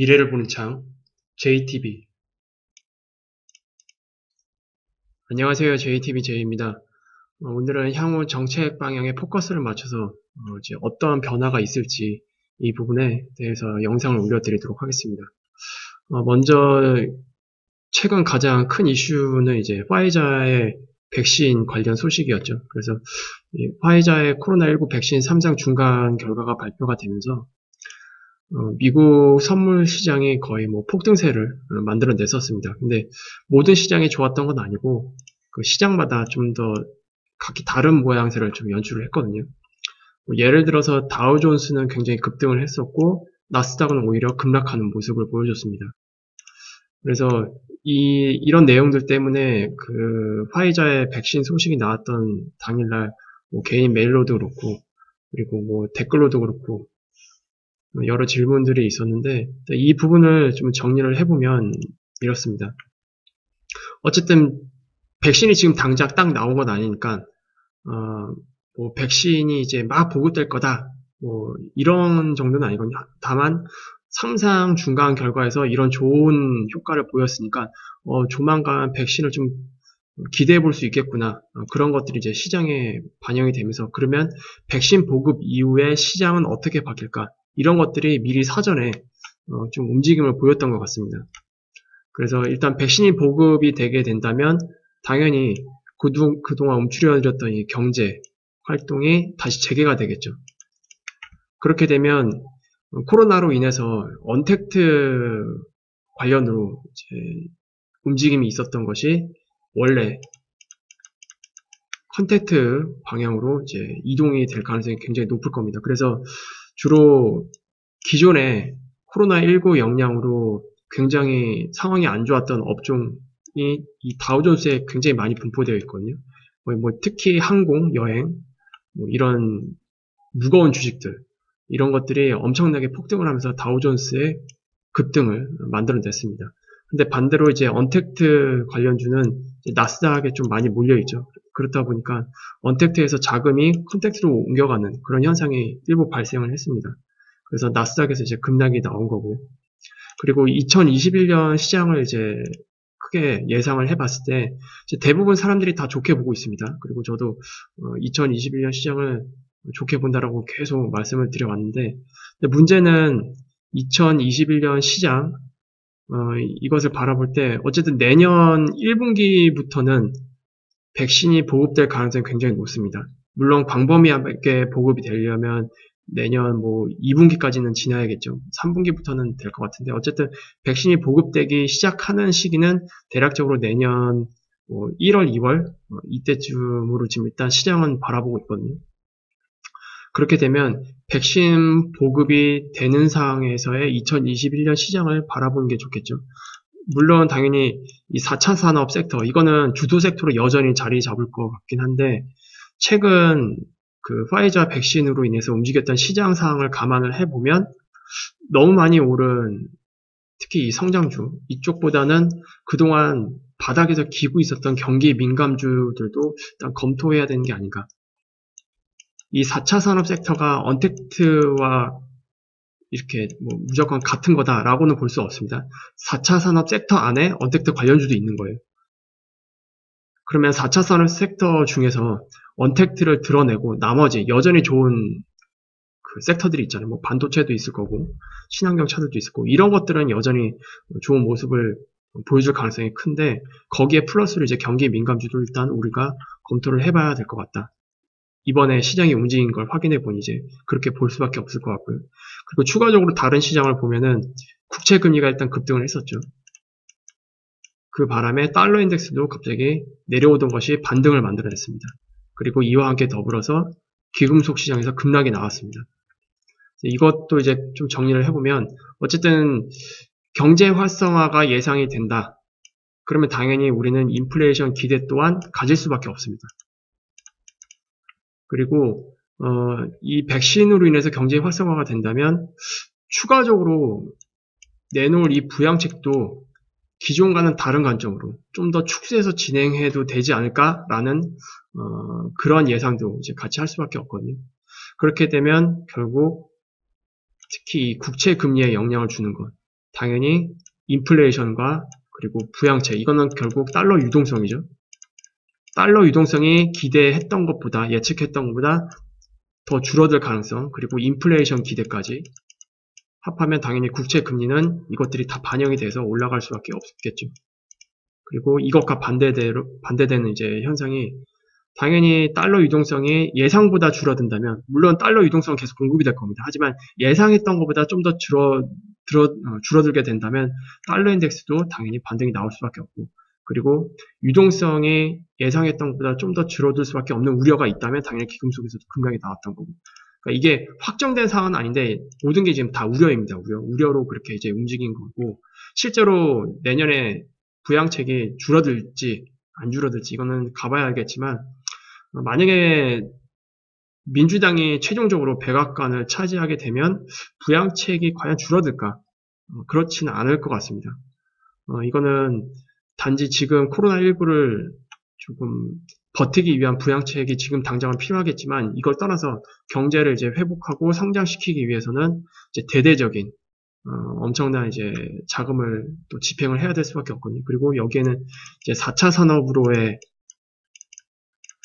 미래를 보는 창, JTB. 안녕하세요. JTB J입니다. 오늘은 향후 정책 방향에 포커스를 맞춰서 이제 어떠한 변화가 있을지 이 부분에 대해서 영상을 올려드리도록 하겠습니다. 먼저 최근 가장 큰 이슈는 이제 화이자의 백신 관련 소식이었죠. 그래서 이 화이자의 코로나19 백신 3상 중간 결과가 발표가 되면서 미국 선물 시장이 거의 뭐 폭등세를 만들어냈었습니다. 근데 모든 시장이 좋았던 건 아니고 그 시장마다 좀 더 각기 다른 모양새를 좀 연출을 했거든요. 예를 들어서 다우존스는 굉장히 급등을 했었고 나스닥은 오히려 급락하는 모습을 보여줬습니다. 그래서 이런 내용들 때문에 그 화이자의 백신 소식이 나왔던 당일날 뭐 개인 메일로도 그렇고 그리고 뭐 댓글로도 그렇고 여러 질문들이 있었는데 이 부분을 좀 정리를 해보면 이렇습니다. 어쨌든 백신이 지금 당장 딱 나온 건 아니니까 뭐 백신이 이제 막 보급될 거다 뭐 이런 정도는 아니거든요. 다만 3상 중간 결과에서 이런 좋은 효과를 보였으니까 조만간 백신을 좀 기대해 볼 수 있겠구나. 그런 것들이 이제 시장에 반영이 되면서 그러면 백신 보급 이후에 시장은 어떻게 바뀔까? 이런 것들이 미리 사전에 좀 움직임을 보였던 것 같습니다. 그래서 일단 백신이 보급이 되게 된다면 당연히 그동안 움츠려졌던 이 경제 활동이 다시 재개가 되겠죠. 그렇게 되면 코로나로 인해서 언택트 관련으로 이제 움직임이 있었던 것이 원래 컨택트 방향으로 이제 이동이 될 가능성이 굉장히 높을 겁니다. 그래서 주로 기존에 코로나19 영향으로 굉장히 상황이 안 좋았던 업종이 이 다우존스에 굉장히 많이 분포되어 있거든요. 뭐 특히 항공, 여행, 뭐 이런 무거운 주식들, 이런 것들이 엄청나게 폭등을 하면서 다우존스의 급등을 만들어냈습니다. 근데 반대로 이제 언택트 관련주는 나스닥에 좀 많이 몰려있죠. 그렇다 보니까 언택트에서 자금이 컨택트로 옮겨가는 그런 현상이 일부 발생을 했습니다. 그래서 나스닥에서 이제 급락이 나온 거고요. 그리고 2021년 시장을 이제 크게 예상을 해봤을 때 대부분 사람들이 다 좋게 보고 있습니다. 그리고 저도 2021년 시장을 좋게 본다라고 계속 말씀을 드려왔는데 문제는 2021년 시장 이것을 바라볼 때 어쨌든 내년 1분기부터는 백신이 보급될 가능성이 굉장히 높습니다. 물론 광범위하게 보급이 되려면 내년 뭐 2분기까지는 지나야겠죠. 3분기부터는 될 것 같은데 어쨌든 백신이 보급되기 시작하는 시기는 대략적으로 내년 뭐 1월, 2월 이때쯤으로 지금 일단 시장은 바라보고 있거든요. 그렇게 되면 백신 보급이 되는 상황에서의 2021년 시장을 바라보는 게 좋겠죠. 물론 당연히 이 4차 산업 섹터 이거는 주도 섹터로 여전히 자리 잡을 것 같긴 한데 최근 그 화이자 백신으로 인해서 움직였던 시장 상황을 감안을 해보면 너무 많이 오른 특히 이 성장주 이쪽보다는 그동안 바닥에서 기고 있었던 경기 민감주들도 일단 검토해야 되는 게 아닌가. 이 4차 산업 섹터가 언택트와 이렇게 뭐 무조건 같은 거다라고는 볼 수 없습니다. 4차 산업 섹터 안에 언택트 관련주도 있는 거예요. 그러면 4차 산업 섹터 중에서 언택트를 드러내고 나머지 여전히 좋은 그 섹터들이 있잖아요. 뭐 반도체도 있을 거고 친환경 차들도 있을 거고 이런 것들은 여전히 좋은 모습을 보여줄 가능성이 큰데 거기에 플러스로 이제 경기 민감주도 일단 우리가 검토를 해봐야 될 것 같다. 이번에 시장이 움직인 걸 확인해 보니 이제 그렇게 볼 수밖에 없을 것 같고요. 그리고 추가적으로 다른 시장을 보면은 국채 금리가 일단 급등을 했었죠. 그 바람에 달러 인덱스도 갑자기 내려오던 것이 반등을 만들어냈습니다. 그리고 이와 함께 더불어서 귀금속 시장에서 급락이 나왔습니다. 이것도 이제 좀 정리를 해보면 어쨌든 경제 활성화가 예상이 된다. 그러면 당연히 우리는 인플레이션 기대 또한 가질 수밖에 없습니다. 그리고 이 백신으로 인해서 경제 활성화가 된다면 추가적으로 내놓을 이 부양책도 기존과는 다른 관점으로 좀 더 축소해서 진행해도 되지 않을까라는 그런 예상도 이제 같이 할 수밖에 없거든요. 그렇게 되면 결국 특히 국채 금리에 영향을 주는 것 당연히 인플레이션과 그리고 부양책, 이거는 결국 달러 유동성이죠. 달러 유동성이 기대했던 것보다, 예측했던 것보다 더 줄어들 가능성, 그리고 인플레이션 기대까지 합하면 당연히 국채 금리는 이것들이 다 반영이 돼서 올라갈 수밖에 없겠죠. 그리고 이것과 반대되는 이제 현상이, 당연히 달러 유동성이 예상보다 줄어든다면, 물론 달러 유동성은 계속 공급이 될 겁니다. 하지만 예상했던 것보다 좀 더 줄어들게 된다면 달러 인덱스도 당연히 반등이 나올 수밖에 없고, 그리고 유동성이 예상했던 것보다 좀 더 줄어들 수밖에 없는 우려가 있다면 당연히 기금속에서도 급락이 나왔던 거고. 그러니까 이게 확정된 사안은 아닌데 모든 게 지금 다 우려입니다. 우려로 그렇게 이제 움직인 거고, 실제로 내년에 부양책이 줄어들지 안 줄어들지 이거는 가봐야 알겠지만, 만약에 민주당이 최종적으로 백악관을 차지하게 되면 부양책이 과연 줄어들까? 그렇지는 않을 것 같습니다. 이거는 단지 지금 코로나19를 조금 버티기 위한 부양책이 지금 당장은 필요하겠지만, 이걸 떠나서 경제를 이제 회복하고 성장시키기 위해서는 이제 대대적인 엄청난 이제 자금을 또 집행을 해야 될 수밖에 없거든요. 그리고 여기에는 이제 4차 산업으로의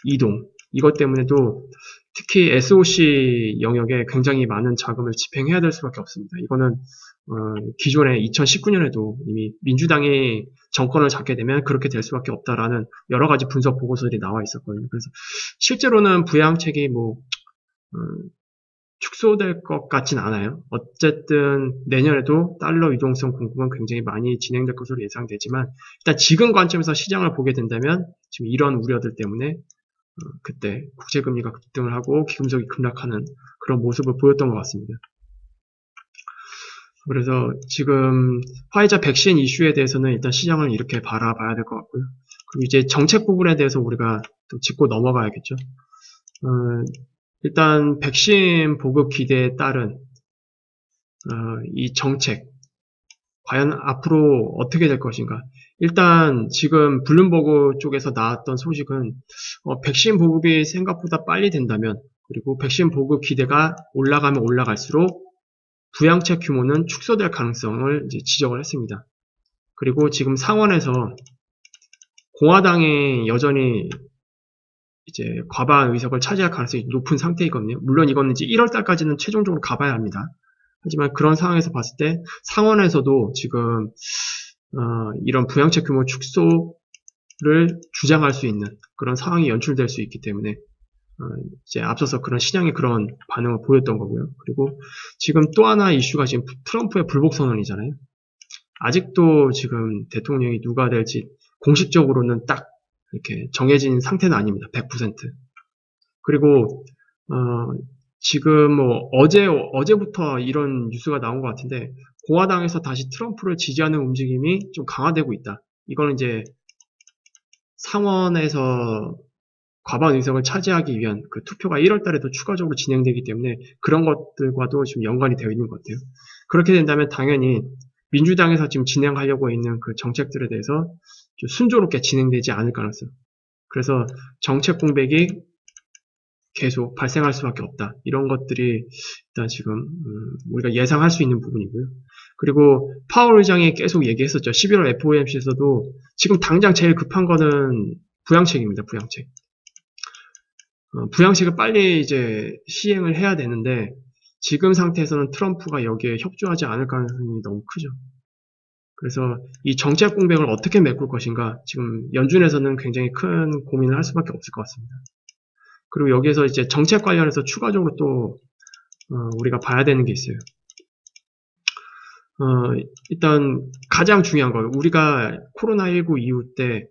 이동, 이것 때문에도 특히 SOC 영역에 굉장히 많은 자금을 집행해야 될 수밖에 없습니다. 이거는 기존에 2019년에도 이미 민주당이 정권을 잡게 되면 그렇게 될 수밖에 없다라는 여러 가지 분석 보고서들이 나와 있었거든요. 그래서 실제로는 부양책이 축소될 것 같진 않아요. 어쨌든 내년에도 달러 유동성 공급은 굉장히 많이 진행될 것으로 예상되지만, 일단 지금 관점에서 시장을 보게 된다면 지금 이런 우려들 때문에 그때 국제금리가 급등을 하고 기금속이 급락하는 그런 모습을 보였던 것 같습니다. 그래서 지금 화이자 백신 이슈에 대해서는 일단 시장을 이렇게 바라봐야 될 것 같고요. 그리고 이제 정책 부분에 대해서 우리가 또 짚고 넘어가야겠죠. 일단 백신 보급 기대에 따른 이 정책, 과연 앞으로 어떻게 될 것인가. 일단 지금 블룸버그 쪽에서 나왔던 소식은 백신 보급이 생각보다 빨리 된다면, 그리고 백신 보급 기대가 올라가면 올라갈수록 부양책 규모는 축소될 가능성을 이제 지적을 했습니다. 그리고 지금 상원에서 공화당이 여전히 이제 과반 의석을 차지할 가능성이 높은 상태이거든요. 물론 이거는 이제 1월 달까지는 최종적으로 가봐야 합니다. 하지만 그런 상황에서 봤을 때 상원에서도 지금 이런 부양책 규모 축소를 주장할 수 있는 그런 상황이 연출될 수 있기 때문에 이제 앞서서 그런 시장의 그런 반응을 보였던 거고요. 그리고 지금 또 하나 이슈가 지금 트럼프의 불복 선언이잖아요. 아직도 지금 대통령이 누가 될지 공식적으로는 딱 이렇게 정해진 상태는 아닙니다. 100%. 그리고 지금 어제부터 이런 뉴스가 나온 것 같은데, 공화당에서 다시 트럼프를 지지하는 움직임이 좀 강화되고 있다. 이거는 이제 상원에서 과반 의석을 차지하기 위한 그 투표가 1월 달에도 추가적으로 진행되기 때문에 그런 것들과도 지금 연관이 되어 있는 것 같아요. 그렇게 된다면 당연히 민주당에서 지금 진행하려고 있는 그 정책들에 대해서 좀 순조롭게 진행되지 않을 가능성. 그래서 정책 공백이 계속 발생할 수밖에 없다. 이런 것들이 일단 지금 우리가 예상할 수 있는 부분이고요. 그리고 파월 의장이 계속 얘기했었죠. 11월 FOMC에서도 지금 당장 제일 급한 거는 부양책입니다. 부양책. 부양책을 빨리 이제 시행을 해야 되는데, 지금 상태에서는 트럼프가 여기에 협조하지 않을 가능성이 너무 크죠. 그래서 이 정책 공백을 어떻게 메꿀 것인가, 지금 연준에서는 굉장히 큰 고민을 할 수밖에 없을 것 같습니다. 그리고 여기에서 이제 정책 관련해서 추가적으로 또 우리가 봐야 되는 게 있어요. 일단 가장 중요한 거, 우리가 코로나19 이후 때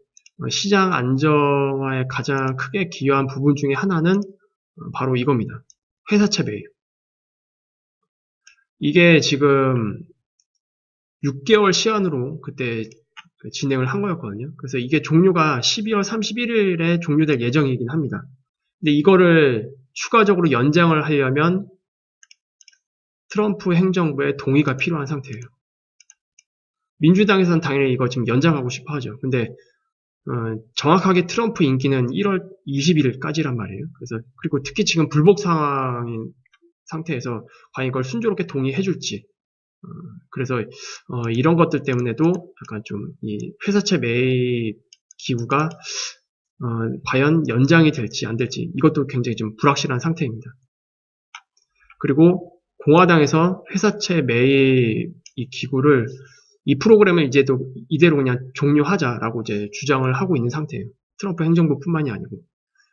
시장 안정화에 가장 크게 기여한 부분 중에 하나는 바로 이겁니다. 회사채 매입. 이게 지금 6개월 시한으로 그때 진행을 한 거였거든요. 그래서 이게 종료가 12월 31일에 종료될 예정이긴 합니다. 근데 이거를 추가적으로 연장을 하려면 트럼프 행정부의 동의가 필요한 상태예요. 민주당에서는 당연히 이거 지금 연장하고 싶어 하죠. 근데 정확하게 트럼프 임기는 1월 21일까지란 말이에요. 그래서 그리고 특히 지금 불복 상황인 상태에서 과연 이걸 순조롭게 동의해 줄지, 그래서 이런 것들 때문에도 약간 좀 이 회사채 매입 기구가 과연 연장이 될지 안 될지 이것도 굉장히 좀 불확실한 상태입니다. 그리고 공화당에서 회사채 매입 이 기구를 이 프로그램을 이대로 그냥 종료하자라고 이제 주장을 하고 있는 상태예요. 트럼프 행정부뿐만이 아니고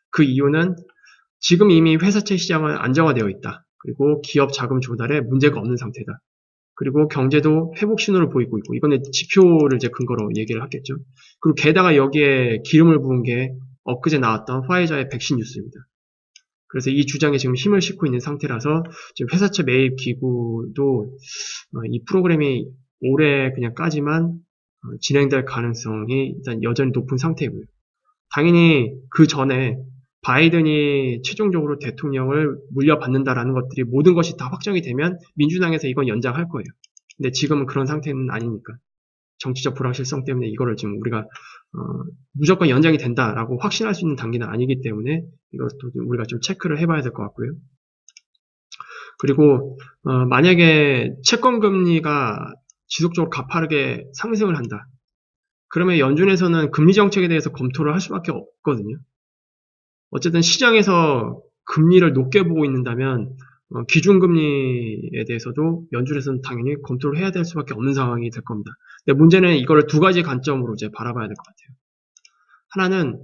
그 이유는 지금 이미 회사채 시장은 안정화되어 있다. 그리고 기업 자금 조달에 문제가 없는 상태다. 그리고 경제도 회복 신호를 보이고 있고 이거는 지표를 이제 근거로 얘기를 하겠죠. 그리고 게다가 여기에 기름을 부은 게 엊그제 나왔던 화이자의 백신 뉴스입니다. 그래서 이 주장에 지금 힘을 싣고 있는 상태라서 지금 회사채 매입 기구도 이 프로그램이 올해 그냥까지만 진행될 가능성이 일단 여전히 높은 상태이고요. 당연히 그 전에 바이든이 최종적으로 대통령을 물려받는다라는 것들이 모든 것이 다 확정이 되면 민주당에서 이건 연장할 거예요. 근데 지금은 그런 상태는 아니니까. 정치적 불확실성 때문에 이거를 지금 우리가 무조건 연장이 된다라고 확신할 수 있는 단계는 아니기 때문에 이것도 우리가 좀 체크를 해봐야 될 것 같고요. 그리고 만약에 채권 금리가 지속적으로 가파르게 상승을 한다. 그러면 연준에서는 금리 정책에 대해서 검토를 할 수밖에 없거든요. 어쨌든 시장에서 금리를 높게 보고 있는다면 기준금리에 대해서도 연준에서는 당연히 검토를 해야 될 수밖에 없는 상황이 될 겁니다. 근데 문제는 이거를 두 가지 관점으로 이제 바라봐야 될 것 같아요. 하나는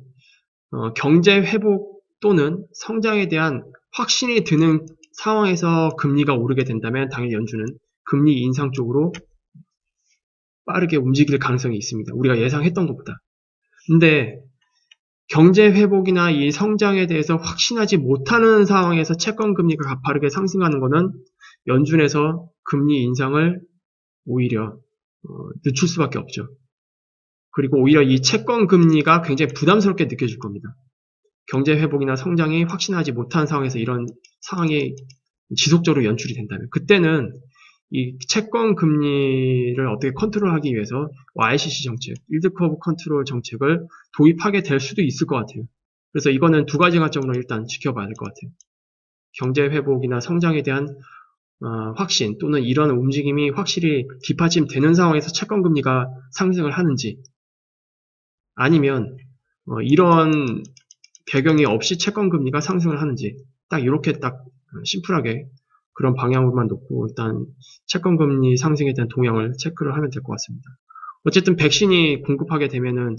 경제 회복 또는 성장에 대한 확신이 드는 상황에서 금리가 오르게 된다면 당연히 연준은 금리 인상 쪽으로 빠르게 움직일 가능성이 있습니다. 우리가 예상했던 것보다. 근데 경제 회복이나 이 성장에 대해서 확신하지 못하는 상황에서 채권 금리가 가파르게 상승하는 것은 연준에서 금리 인상을 오히려 늦출 수밖에 없죠. 그리고 오히려 이 채권 금리가 굉장히 부담스럽게 느껴질 겁니다. 경제 회복이나 성장이 확신하지 못한 상황에서 이런 상황이 지속적으로 연출이 된다면 그때는 이 채권 금리를 어떻게 컨트롤하기 위해서 YCC 정책, 일드 커브 컨트롤 정책을 도입하게 될 수도 있을 것 같아요. 그래서 이거는 두 가지 관점으로 일단 지켜봐야 될 것 같아요. 경제 회복이나 성장에 대한 확신 또는 이런 움직임이 확실히 뒷받침되는 상황에서 채권 금리가 상승을 하는지 아니면 이런 배경이 없이 채권 금리가 상승을 하는지 딱 이렇게 딱 심플하게 그런 방향으로만 놓고 일단 채권 금리 상승에 대한 동향을 체크를 하면 될 것 같습니다. 어쨌든 백신이 공급하게 되면은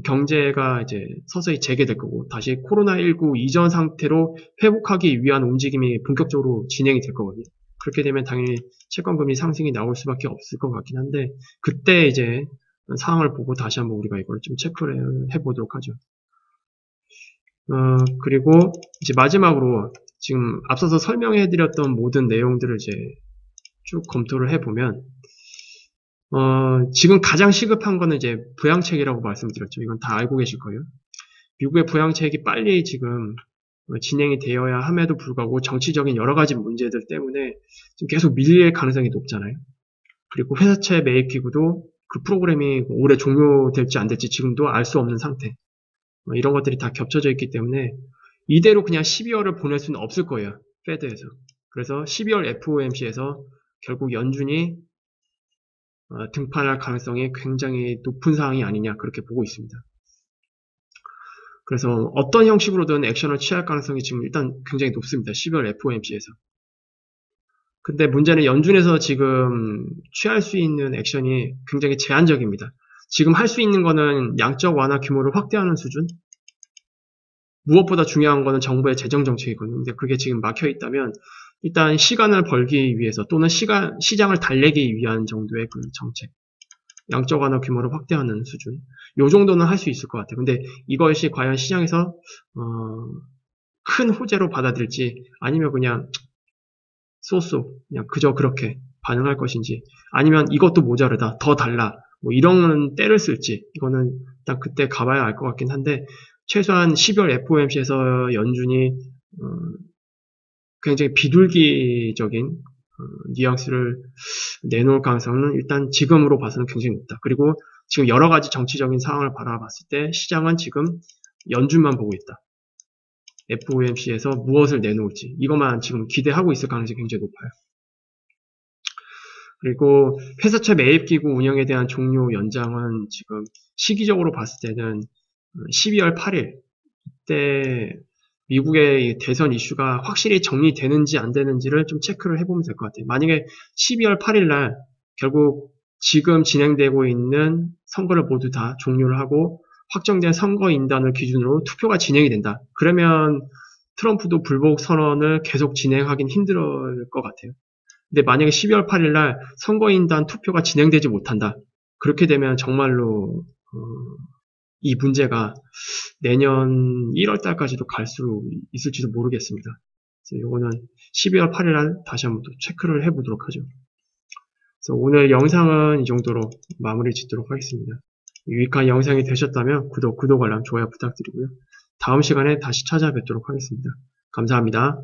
경제가 이제 서서히 재개될 거고 다시 코로나19 이전 상태로 회복하기 위한 움직임이 본격적으로 진행이 될 거거든요. 그렇게 되면 당연히 채권 금리 상승이 나올 수밖에 없을 것 같긴 한데 그때 이제 상황을 보고 다시 한번 우리가 이걸 좀 체크를 해보도록 하죠. 그리고 이제 마지막으로 지금 앞서서 설명해드렸던 모든 내용들을 이제 쭉 검토를 해보면, 지금 가장 시급한 거는 이제 부양책이라고 말씀드렸죠. 이건 다 알고 계실 거예요. 미국의 부양책이 빨리 지금 진행이 되어야 함에도 불구하고 정치적인 여러 가지 문제들 때문에 지금 계속 밀릴 가능성이 높잖아요. 그리고 회사채 매입 기구도 그 프로그램이 올해 종료될지 안 될지 지금도 알 수 없는 상태. 이런 것들이 다 겹쳐져 있기 때문에 이대로 그냥 12월을 보낼 수는 없을 거예요. 페드에서. 그래서 12월 FOMC에서 결국 연준이 등판할 가능성이 굉장히 높은 상황이 아니냐 그렇게 보고 있습니다. 그래서 어떤 형식으로든 액션을 취할 가능성이 지금 일단 굉장히 높습니다. 12월 FOMC에서. 근데 문제는 연준에서 지금 취할 수 있는 액션이 굉장히 제한적입니다. 지금 할 수 있는 거는 양적 완화 규모를 확대하는 수준? 무엇보다 중요한 거는 정부의 재정 정책이거든요. 근데 그게 지금 막혀 있다면 일단 시간을 벌기 위해서 또는 시장을 달래기 위한 정도의 그 정책. 양적 완화 규모를 확대하는 수준. 요 정도는 할 수 있을 것 같아요. 근데 이것이 과연 시장에서 큰 호재로 받아들일지 아니면 그냥 쏘쏘 그냥 그저 그렇게 반응할 것인지 아니면 이것도 모자르다 더 달라 뭐 이런 때를 쓸지 이거는 일단 그때 가봐야 알 것 같긴 한데 최소한 12월 FOMC에서 연준이 굉장히 비둘기적인 뉘앙스를 내놓을 가능성은 일단 지금으로 봐서는 굉장히 높다. 그리고 지금 여러 가지 정치적인 상황을 바라봤을 때 시장은 지금 연준만 보고 있다. FOMC에서 무엇을 내놓을지 이것만 지금 기대하고 있을 가능성이 굉장히 높아요. 그리고 회사채 매입기구 운영에 대한 종료 연장은 지금 시기적으로 봤을 때는 12월 8일 때 미국의 대선 이슈가 확실히 정리되는지 안 되는지를 좀 체크를 해보면 될 것 같아요. 만약에 12월 8일 날 결국 지금 진행되고 있는 선거를 모두 다 종료를 하고 확정된 선거인단을 기준으로 투표가 진행이 된다. 그러면 트럼프도 불복 선언을 계속 진행하긴 힘들 것 같아요. 근데 만약에 12월 8일 날 선거인단 투표가 진행되지 못한다. 그렇게 되면 정말로 이 문제가 내년 1월 달까지도 갈 수 있을지도 모르겠습니다. 그래서 이거는 12월 8일 날 다시 한번 또 체크를 해보도록 하죠. 그래서 오늘 영상은 이 정도로 마무리 짓도록 하겠습니다. 유익한 영상이 되셨다면 구독, 알람, 좋아요 부탁드리고요. 다음 시간에 다시 찾아뵙도록 하겠습니다. 감사합니다.